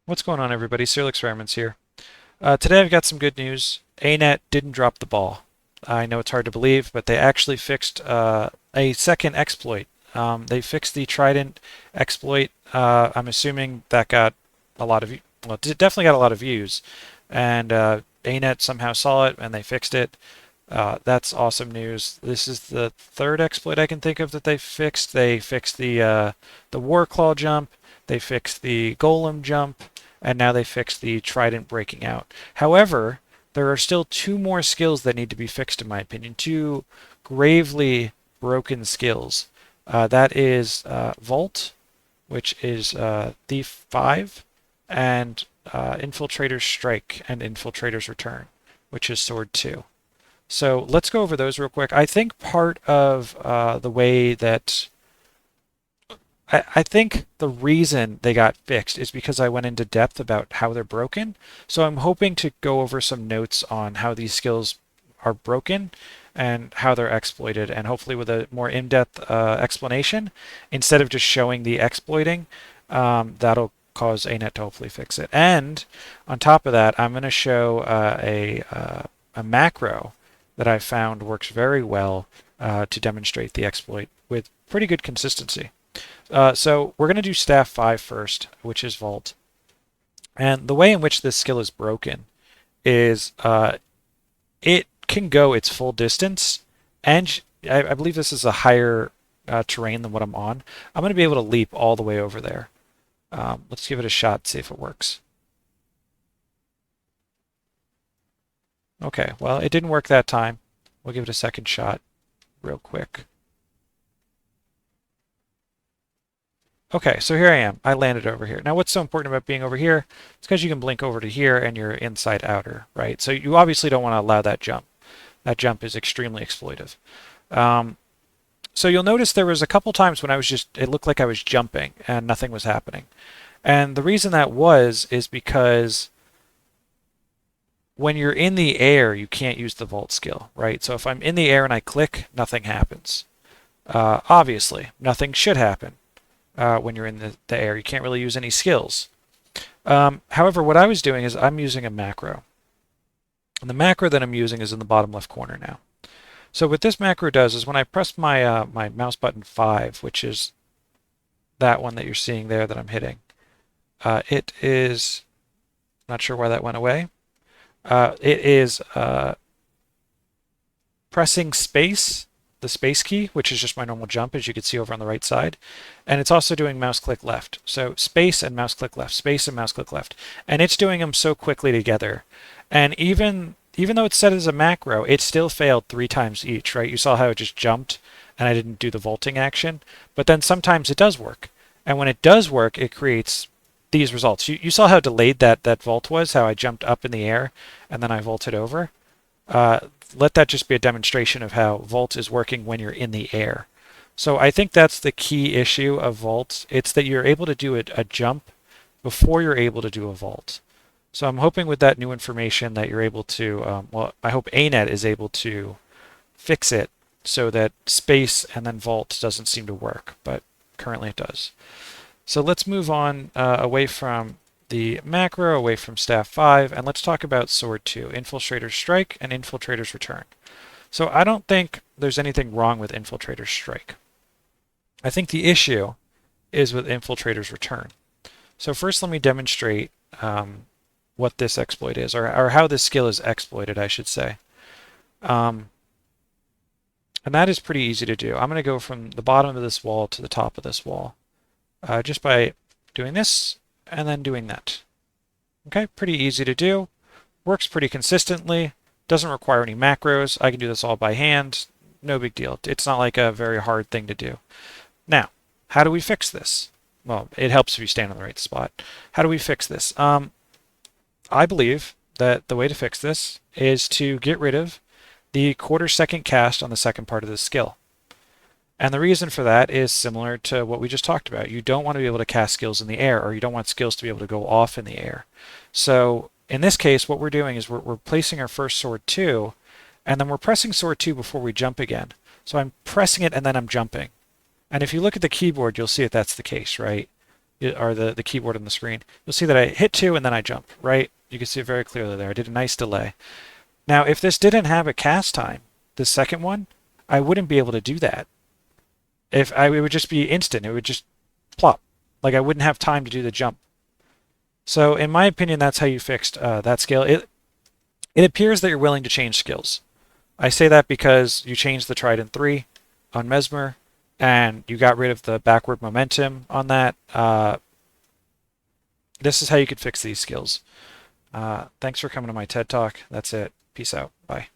What's going on, everybody? Serial Experiments here. Today I've got some good news. ANET didn't drop the ball. I know it's hard to believe, but they actually fixed a second exploit. They fixed the Trident exploit. I'm assuming that got a lot of, well, it definitely got a lot of views. And ANET somehow saw it and they fixed it. That's awesome news. This is the third exploit I can think of that they fixed. They fixed the War Claw jump. They fixed the Golem jump, and now they fixed the Trident breaking out. However, there are still two more skills that need to be fixed, in my opinion. Two gravely broken skills. That is Vault, which is Thief 5, and Infiltrator's Strike and Infiltrator's Return, which is Sword 2. So let's go over those real quick. I think part of the way that I think the reason they got fixed is because I went into depth about how they're broken. So I'm hoping to go over some notes on how these skills are broken and how they're exploited, and hopefully with a more in-depth explanation instead of just showing the exploiting. That'll cause ANET to hopefully fix it. And on top of that, I'm going to show a macro that I found works very well to demonstrate the exploit with pretty good consistency. So we're going to do Staff 5 first, which is Vault. And the way in which this skill is broken is it can go its full distance, and I believe this is a higher terrain than what I'm on. I'm going to be able to leap all the way over there. Let's give it a shot, see if it works. Okay, well, it didn't work that time. We'll give it a second shot real quick. Okay, so here I am. I landed over here. Now, what's so important about being over here? It's because you can blink over to here and you're inside outer, right? So you obviously don't want to allow that jump. That jump is extremely exploitive. So you'll notice there was a couple times when it looked like I was jumping and nothing was happening. And the reason that is because when you're in the air, you can't use the vault skill, right? So if I'm in the air and I click, nothing happens. Obviously, nothing should happen when you're in the air. You can't really use any skills. However, what I was doing is I'm using a macro. And the macro that I'm using is in the bottom left corner now. So what this macro does is when I press my my mouse button 5, which is that one that you're seeing there that I'm hitting, it is, not sure why that went away. It is pressing space, the space key, which is just my normal jump, as you can see over on the right side. And it's also doing mouse click left. So space and mouse click left, space and mouse click left. And it's doing them so quickly together. And even though it's set as a macro, it still failed 3 times each, right? You saw how it just jumped and I didn't do the vaulting action. But then sometimes it does work. And when it does work, it creates these results. You saw how delayed that vault was, how I jumped up in the air and then I vaulted over. Let that just be a demonstration of how Vault is working when you're in the air. So I think that's the key issue of Vault. It's that you're able to do a jump before you're able to do a vault. So I'm hoping with that new information that you're able to, well, I hope ANET is able to fix it so that space and then vault doesn't seem to work, but currently it does. So let's move on away from the macro, away from Staff 5, and let's talk about Sword 2, Infiltrator's Strike and Infiltrator's Return. So I don't think there's anything wrong with Infiltrator's Strike. I think the issue is with Infiltrator's Return. So first let me demonstrate what this exploit is, or how this skill is exploited, I should say. And that is pretty easy to do. I'm going to go from the bottom of this wall to the top of this wall, just by doing this and then doing that. Okay, pretty easy to do. Works pretty consistently. Doesn't require any macros. I can do this all by hand. No big deal. It's not like a very hard thing to do. Now, how do we fix this? Well, it helps if you stand on the right spot. How do we fix this? I believe that the way to fix this is to get rid of the quarter-second cast on the second part of the skill. And the reason for that is similar to what we just talked about. You don't want to be able to cast skills in the air, or you don't want skills to be able to go off in the air. So in this case, what we're doing is we're placing our first Sword 2, and then we're pressing Sword 2 before we jump again. So I'm pressing it and then I'm jumping. And if you look at the keyboard, you'll see that that's the case, right? or the keyboard on the screen, you'll see that I hit 2 and then I jump, right? You can see it very clearly there. I did a nice delay. Now, if this didn't have a cast time, the second one, I wouldn't be able to do that. It would just be instant. It would just plop. Like I wouldn't have time to do the jump. So in my opinion, that's how you fixed that scale. It appears that you're willing to change skills. I say that because you changed the Trident 3 on Mesmer, and you got rid of the backward momentum on that. This is how you could fix these skills. Thanks for coming to my TED Talk. That's it. Peace out. Bye.